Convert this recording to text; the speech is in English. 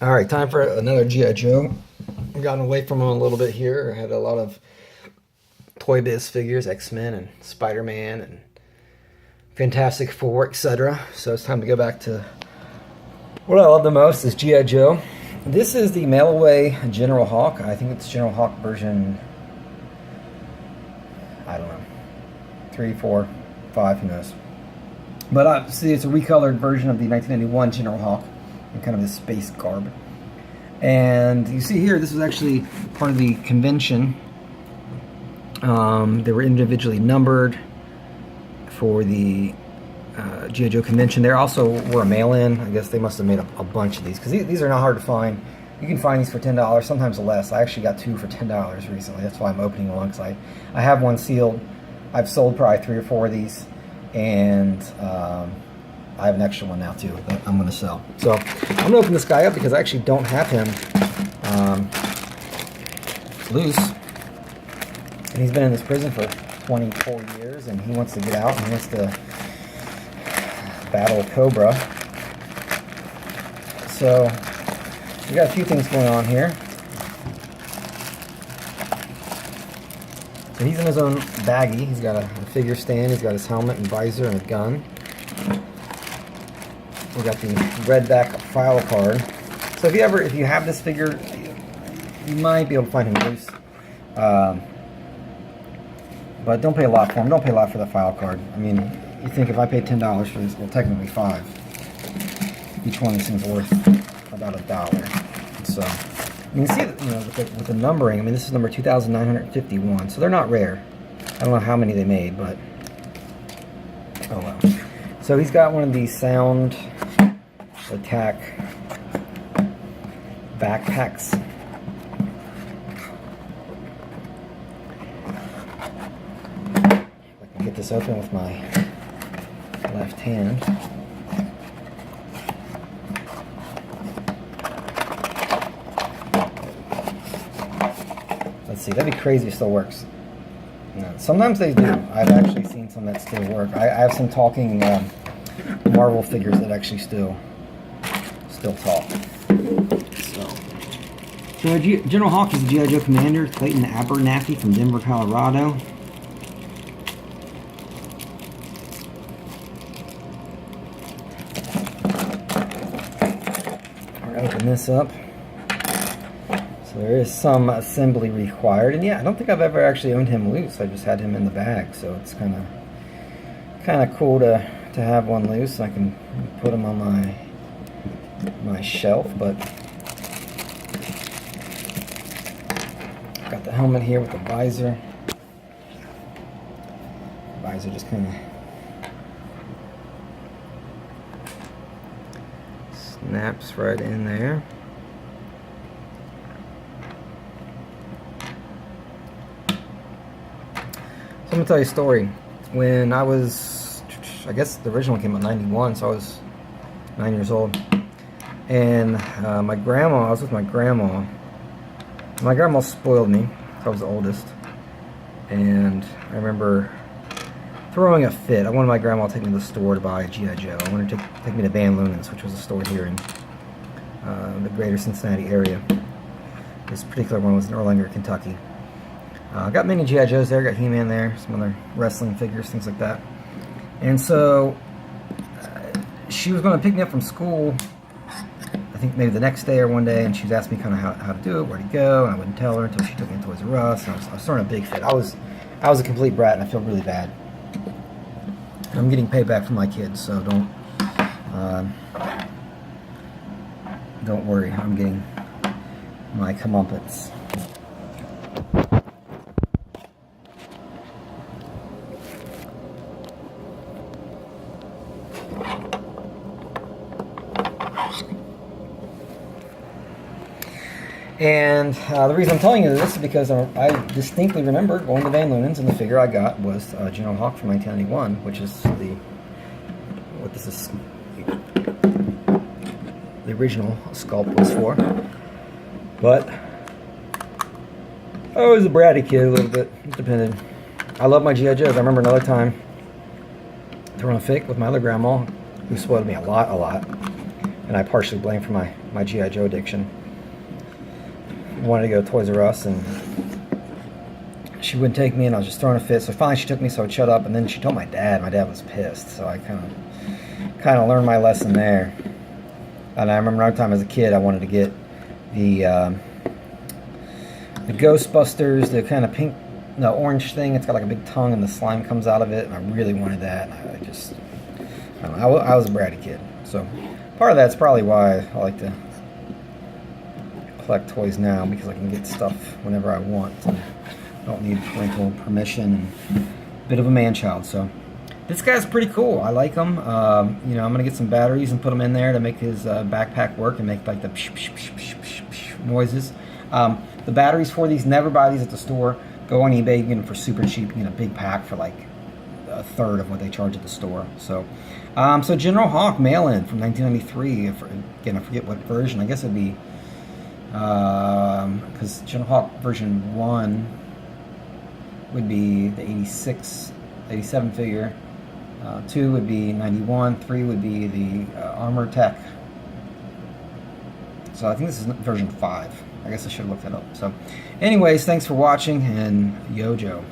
All right, time for another G.I. Joe. I've gotten away from them a little bit here. I had a lot of Toy Biz figures, X-Men and Spider-Man and Fantastic Four, etc. So it's time to go back to what I love the most is G.I. Joe. This is the mail-away General Hawk. I think it's General Hawk version, I don't know, 3, 4, 5, who knows. But see, it's a recolored version of the 1991 General Hawk in kind of this space garb. And you see here, this was actually part of the convention. They were individually numbered for the G.I. Joe convention. There also were a mail-in. I guess they must have made a bunch of these, because these are not hard to find. You can find these for $10, sometimes less. I actually got 2 for $10 recently. That's why I'm opening one, because I have one sealed. I've sold probably 3 or 4 of these, and I have an extra one now too that I'm going to sell. So I'm going to open this guy up because I actually don't have him loose. And he's been in this prison for 24 years, and he wants to get out, and he wants to battle Cobra. So we got a few things going on here. So he's in his own baggie. He's got a figure stand, he's got his helmet and visor and a gun. We got the red back file card. So if you have this figure, you might be able to find him loose. But don't pay a lot for him. Don't pay a lot for the file card. I mean, you think if I paid $10 for this, well, technically 5. Each one of these things worth about $1. So you can see that, with the numbering. I mean, this is number 2,951. So they're not rare. I don't know how many they made, but oh well. So he's got one of these Sound Attack backpacks. I can get this open with my left hand. Let's see, that'd be crazy if it still works. No, sometimes they do. I've actually seen some that still work. I have some talking Marvel figures that actually still talk. So General Hawk is a G.I. Joe commander, Clayton Abernathy from Denver, Colorado. I'll open this up. So there is some assembly required, and yeah, I don't think I've ever actually owned him loose. I just had him in the bag, so it's kind of cool to have one loose. I can put him on my shelf, but got the helmet here with the visor. The visor just kind of snaps right in there. So I'm going to tell you a story. When I guess the original one came out in 91, so I was 9 years old. And I was with my grandma. My grandma spoiled me. I was the oldest. And I remember throwing a fit. I wanted my grandma to take me to the store to buy a G.I. Joe. I wanted her to take me to Van Loonan's, which was a store here in the greater Cincinnati area. This particular one was in Erlanger, Kentucky. I got many G.I. Joes there, got He-Man there, some other wrestling figures, things like that. And so she was going to pick me up from school, I think maybe the next day or one day, and she was asking me kind of how to do it, where to go, and I wouldn't tell her until she took me to Toys R Us, and I was throwing a big fit. I was a complete brat, and I feel really bad. And I'm getting payback from my kids, so don't worry, I'm getting my comeuppance. And the reason I'm telling you this is because I distinctly remember going to Van Loonan's, and the figure I got was General Hawk from 1991, which is the original sculpt was for. But I was a bratty kid a little bit. It depended. I love my G.I. Joes. I remember another time throwing a fit with my other grandma, who spoiled me a lot. and I partially blame for my G.I. Joe addiction. Wanted to go to Toys R Us, and she wouldn't take me, and I was just throwing a fit. So finally she took me, so I shut up, and then she told my dad. My dad was pissed, so I kind of learned my lesson there. And I remember another time as a kid, I wanted to get the Ghostbusters, the kind of pink, the orange thing. It's got like a big tongue, and the slime comes out of it, and I really wanted that. And I don't know, I was a bratty kid, so part of that's probably why I like to collect toys now, because I can get stuff whenever I want. I don't need parental permission, and a bit of a man-child. So this guy's pretty cool. I like him. You know, I'm gonna get some batteries and put them in there to make his backpack work and make like the psh, psh, psh, psh, psh, psh noises. The batteries for these, never buy these at the store. Go on eBay, you get them for super cheap. You get a big pack for like a third of what they charge at the store. So, so General Hawk mail-in from 1993. Again, I forget what version. I guess it'd be because General Hawk version 1 would be the 87 figure. 2 would be 91. 3 would be the Armor Tech. So I think this is version 5. I guess I should have looked that up. So anyways, thanks for watching, and yo Joe.